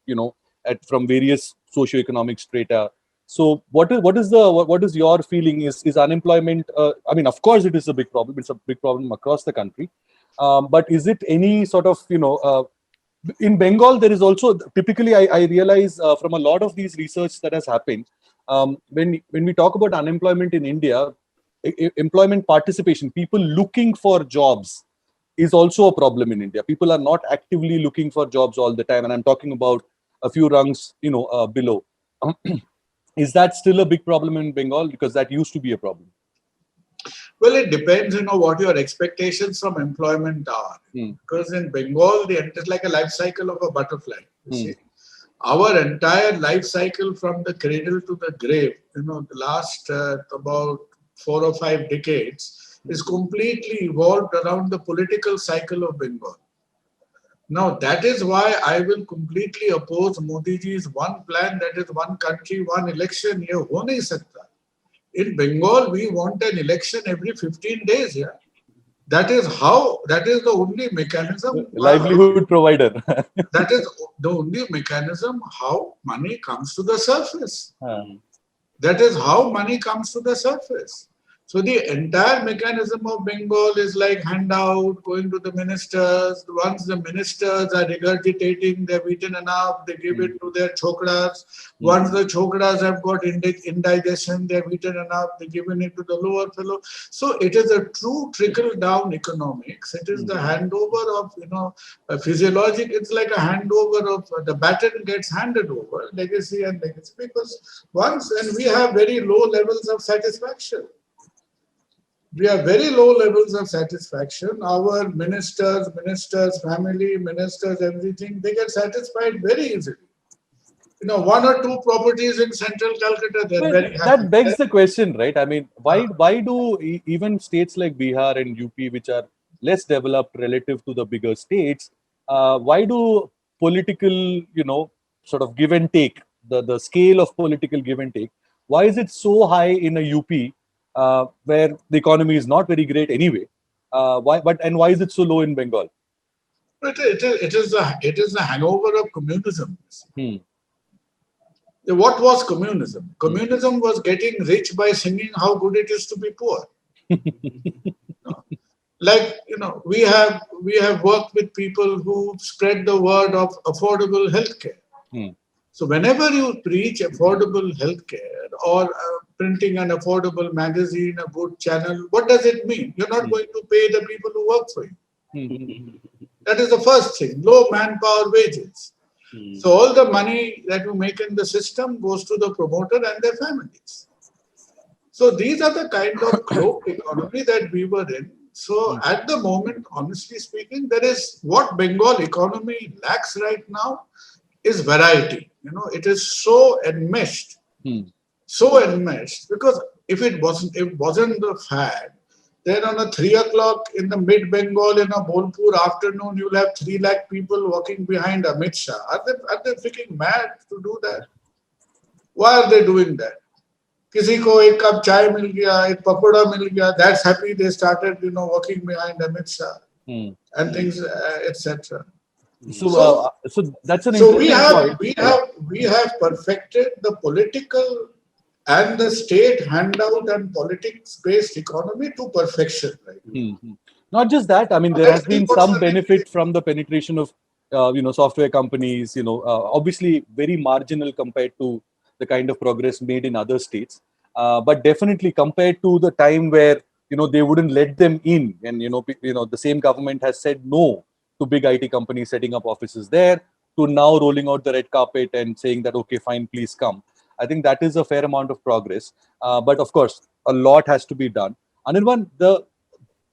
from various socioeconomic strata. So what is your feeling? Is unemployment? I mean, of course, it is a big problem. It's a big problem across the country. But is it any sort of in Bengal, there is also typically I realize from a lot of these research that has happened, when we talk about unemployment in India, employment participation, people looking for jobs is also a problem in India. People are not actively looking for jobs all the time, and I'm talking about a few rungs, below. Is that still a big problem in Bengal? Because that used to be a problem. Well, it depends, what your expectations from employment are. Because in Bengal, it's like a life cycle of a butterfly. You see, our entire life cycle from the cradle to the grave, the last about 4 or 5 decades, is completely evolved around the political cycle of Bengal. Now, that is why I will completely oppose Modi ji's one plan, that is one country, one election. Ye ho nahi sakta. In Bengal, we want an election every 15 days. Yeah, that is the only mechanism. Livelihood provider. That is the only mechanism how money comes to the surface. That is how money comes to the surface. So the entire mechanism of Bengal is like handout, going to the ministers. Once the ministers are regurgitating, they've eaten enough, they give it to their chokras. Once the chokras have got indigestion, they've eaten enough, they've given it to the lower fellow. So it is a true trickle-down economics. It is the handover of, physiologic, it's like a handover of, the baton gets handed over, legacy and legacy. Because and we have very low levels of satisfaction. We have very low levels of satisfaction. Our ministers, family, ministers, everything, they get satisfied very easily. 1 or 2 properties in central Calcutta, they're very happy. That begs the question, right? I mean, why do even states like Bihar and UP, which are less developed relative to the bigger states, why do political, sort of give and take, the scale of political give and take, why is it so high in a UP? Where the economy is not very great anyway. Why is it so low in Bengal? It is the hangover of communism. What was communism? Communism was getting rich by singing how good it is to be poor. Like, we have worked with people who spread the word of affordable healthcare. So whenever you preach affordable healthcare or printing an affordable magazine, a good channel, what does it mean? You're not going to pay the people who work for you. That is the first thing, low manpower wages. So all the money that you make in the system goes to the promoter and their families. So these are the kind of cloaked economy that we were in. So at the moment, honestly speaking, there is what Bengal economy lacks right now is variety. It is so enmeshed, because if it wasn't the fact, then on a 3 o'clock in the mid Bengal in a Bolpur afternoon, you'll have 3 lakh people walking behind Amit Shah. Are they freaking mad to do that? Why are they doing that? किसी को एक cup चाय मिल गया, एक पकोड़ा मिल गया, that's happy. They started, working behind Amit Shah and things, etc. So that's an So we interesting have point. we have perfected the political and the state handout and politics-based economy to perfection, right? Not just that. I mean, there Let's has see been what's some the next benefit from the penetration of software companies. Obviously very marginal compared to the kind of progress made in other states. But definitely compared to the time where they wouldn't let them in, and the same government has said no to big IT companies setting up offices there, to now rolling out the red carpet and saying that okay, fine, please come. I think that is a fair amount of progress. But of course, a lot has to be done. Anirban,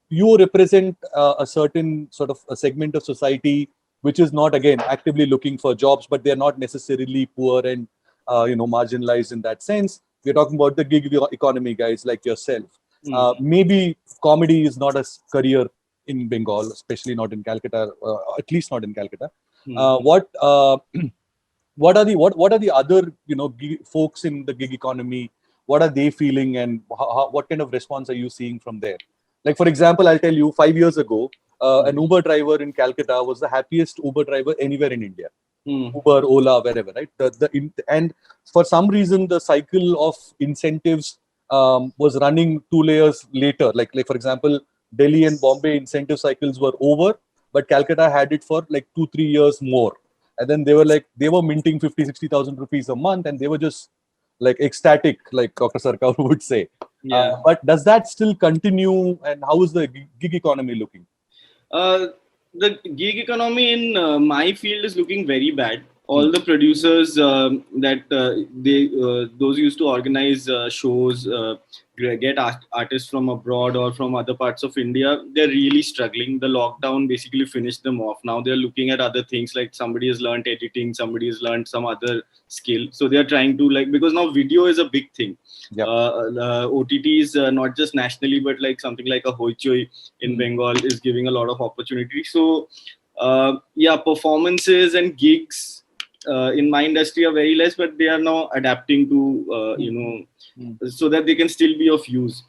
you represent a certain sort of a segment of society which is not again actively looking for jobs, but they're not necessarily poor and marginalized in that sense. We're talking about the gig economy guys like yourself. Maybe comedy is not a career in Bengal, especially not in Calcutta, at least not in Calcutta. What are the other folks in the gig economy? What are they feeling, and what kind of response are you seeing from there? Like for example, I'll tell you, 5 years ago, an Uber driver in Calcutta was the happiest Uber driver anywhere in India. Uber, Ola, wherever, right? And for some reason, the cycle of incentives was running 2 layers later. Like for example, Delhi and Bombay incentive cycles were over, but Calcutta had it for like 2-3 years more. And then they were minting 50,000-60,000 rupees a month, and they were just like ecstatic, like Dr. Sarkar would say. But does that still continue, and how is the gig economy looking? The gig economy in my field is looking very bad. All the producers those used to organize shows, get artists from abroad or from other parts of India, they're really struggling. The lockdown basically finished them off. Now they're looking at other things, like somebody has learned editing, somebody has learned some other skill. So they're trying to, because now video is a big thing. OTTs, not just nationally, but like something like a Hoichoi in Bengal is giving a lot of opportunity. So performances and gigs in my industry are very less, but they are now adapting to so that they can still be of use.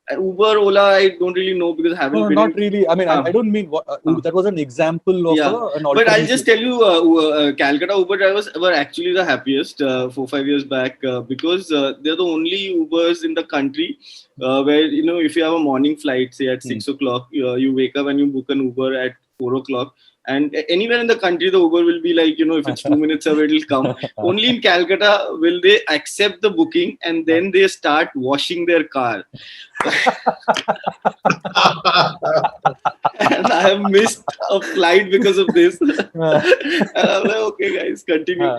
Uber, Ola, I don't really know because I haven't been. Not really. I mean, I don't mean that was an example of an alternative. But I'll just tell you, Calcutta Uber drivers were actually the happiest 4-5 years back because they're the only Ubers in the country where, if you have a morning flight, say at 6 o'clock, you wake up and you book an Uber at 4 o'clock. And anywhere in the country, the Uber will be like, if it's 2 minutes away, it'll come. Only in Calcutta will they accept the booking and then they start washing their car. And I have missed a flight because of this. And I'm like, okay, guys, continue.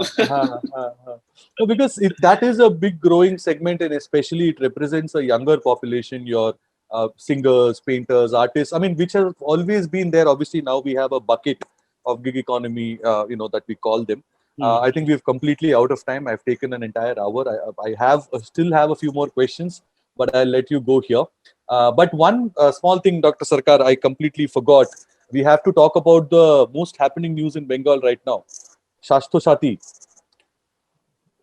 No, because that is a big growing segment, and especially it represents a younger population. Your singers, painters, artists, I mean, which have always been there. Obviously, now we have a bucket of gig economy, that we call them. I think we've completely out of time. I've taken an entire hour. I still have a few more questions, but I'll let you go here. But one small thing, Dr. Sarkar, I completely forgot. We have to talk about the most happening news in Bengal right now. Shastho Shati.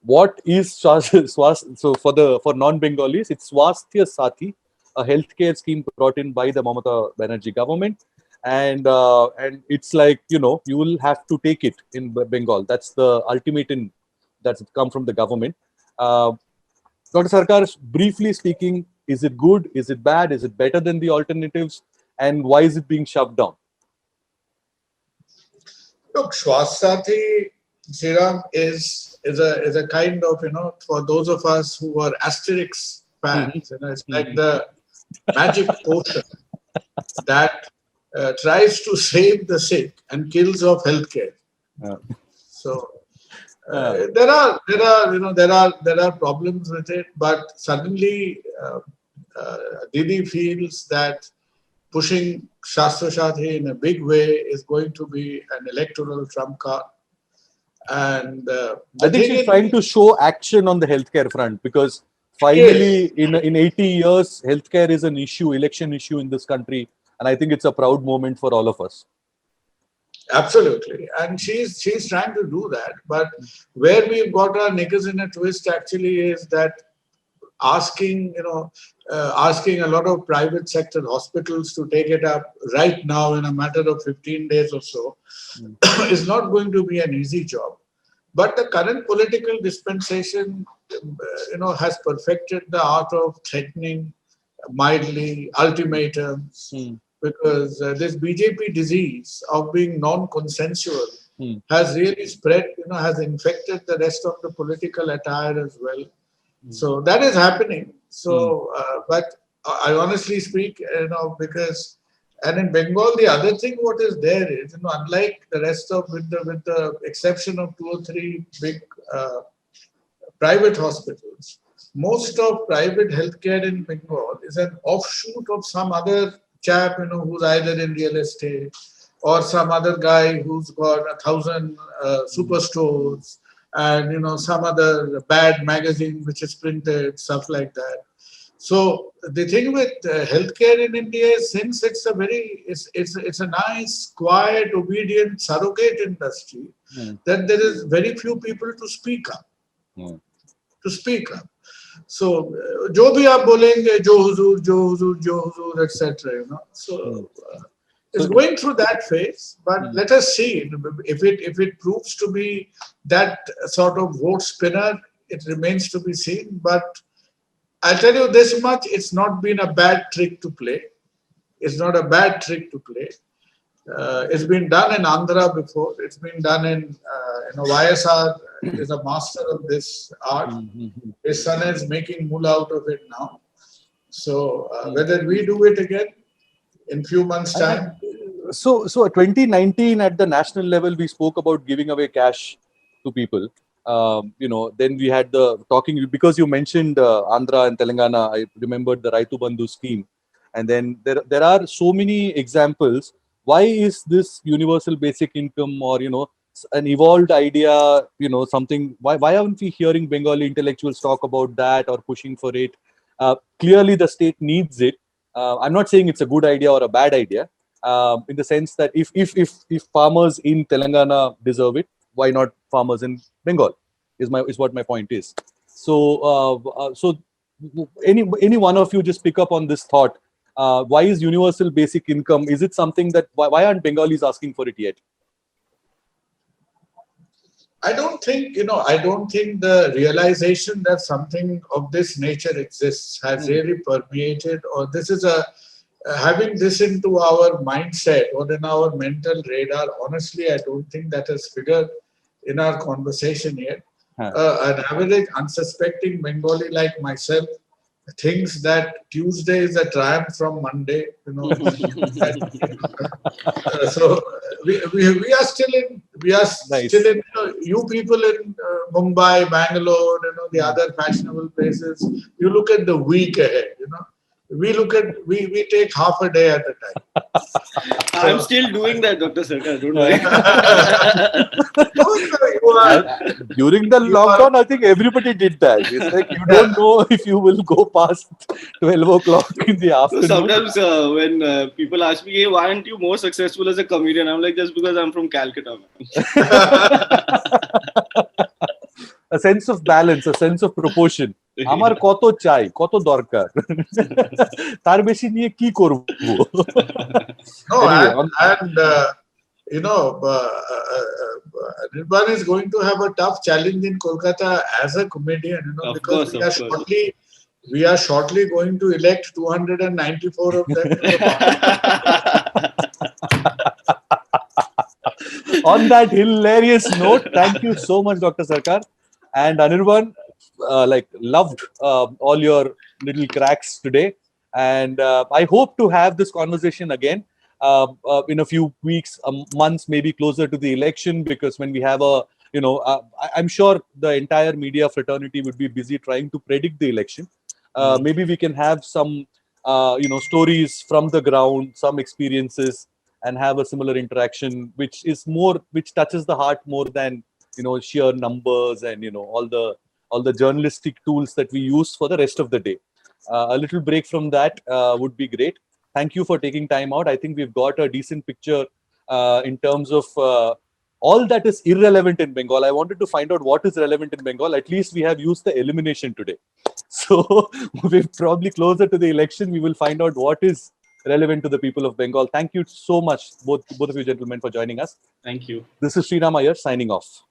What is so for non-Bengalis, it's Swasthya Sathi, a healthcare scheme brought in by the Mamata Banerjee government, and it's like you will have to take it in Bengal. That's the ultimatum that's come from the government. Dr. Sarkar, briefly speaking, is it good? Is it bad? Is it better than the alternatives? And why is it being shoved down? Look, Swasthya Serum is a kind of, for those of us who are Asterix fans, it's like the magic potion that tries to save the sick and kills off healthcare. So there are problems with it, but suddenly Didi feels that pushing Shastro Shati in a big way is going to be an electoral trump card. And I think she's trying to show action on the healthcare front, because finally, in 80 years, healthcare is an issue, election issue in this country, and I think it's a proud moment for all of us. Absolutely, and she's trying to do that. But where we've got our knickers in a twist actually is that asking a lot of private sector hospitals to take it up right now in a matter of 15 days or so is not going to be an easy job. But the current political dispensation, has perfected the art of threatening mildly, ultimatums, because this BJP disease of being non-consensual has really spread, has infected the rest of the political attire as well. So that is happening. So, but I honestly speak, because, and in Bengal, the other thing what is there is, unlike the rest of, with the exception of 2 or 3 big private hospitals, most of private healthcare in Bengal is an offshoot of some other chap, who's either in real estate or some other guy who's got 1,000 superstores and some other bad magazine which is printed, stuff like that. So the thing with healthcare in India is, since it's it's a nice, quiet, obedient surrogate industry, that there is very few people to speak up. To speak up. So, जो भी आप बोलेंगे, जो हुजूर, etc. So. It's going through that phase, but let us see if it proves to be that sort of vote spinner. It remains to be seen. But I'll tell you this much: it's not been a bad trick to play. It's not a bad trick to play. It's been done in Andhra before. It's been done in YSR is a master of this art. His son is making moolah out of it now. So whether we do it again in few months' time. So 2019 at the national level, we spoke about giving away cash to people. Then we had the talking, because you mentioned Andhra and Telangana. I remembered the Raitu Bandhu scheme, and then there are so many examples. Why is this universal basic income, or an evolved idea, something? Why aren't we hearing Bengali intellectuals talk about that or pushing for it? Clearly, the state needs it. I'm not saying it's a good idea or a bad idea, in the sense that if farmers in Telangana deserve it, why not farmers in Bengal? Is what my point is. So any one of you just pick up on this thought. Why is universal basic income? Is it something that why aren't Bengalis asking for it yet? I don't think the realization that something of this nature exists has really permeated, or this is having this into our mindset or in our mental radar. Honestly, I don't think that has figured in our conversation yet. An average unsuspecting Bengali like myself thinks that Tuesday is a triumph from Monday. So we are still in still in you people in Mumbai, Bangalore, the other fashionable places. You look at the week ahead. We take half a day at a time. I'm still doing that, Dr. Sarkar. Don't worry. During the lockdown, I think everybody did that. It's like you don't know if you will go past 12 o'clock in the afternoon. So sometimes when people ask me, hey, why aren't you more successful as a comedian? I'm like, just because I'm from Calcutta. A sense of balance, a sense of proportion. আমার কত চাই, কত দরকার, তার বেশি নিয়ে কি করব? No, and Nirban is going to have a tough challenge in Kolkata as a comedian, because we are shortly going to elect 294 of them. On that hilarious note, thank you so much, Dr. Sarkar. And Anirban, loved all your little cracks today. And I hope to have this conversation again in a few weeks, months, maybe closer to the election, because when we have I'm sure the entire media fraternity would be busy trying to predict the election. Maybe we can have some, stories from the ground, some experiences, and have a similar interaction, which touches the heart more than sheer numbers and all the journalistic tools that we use for the rest of the day. A little break from that would be great. Thank you for taking time out. I think we've got a decent picture in terms of all that is irrelevant in Bengal. I wanted to find out what is relevant in Bengal. At least we have used the elimination today. So we're probably closer to the election. We will find out what is relevant to the people of Bengal. Thank you so much, both of you gentlemen, for joining us. Thank you. This is Sriram Iyer signing off.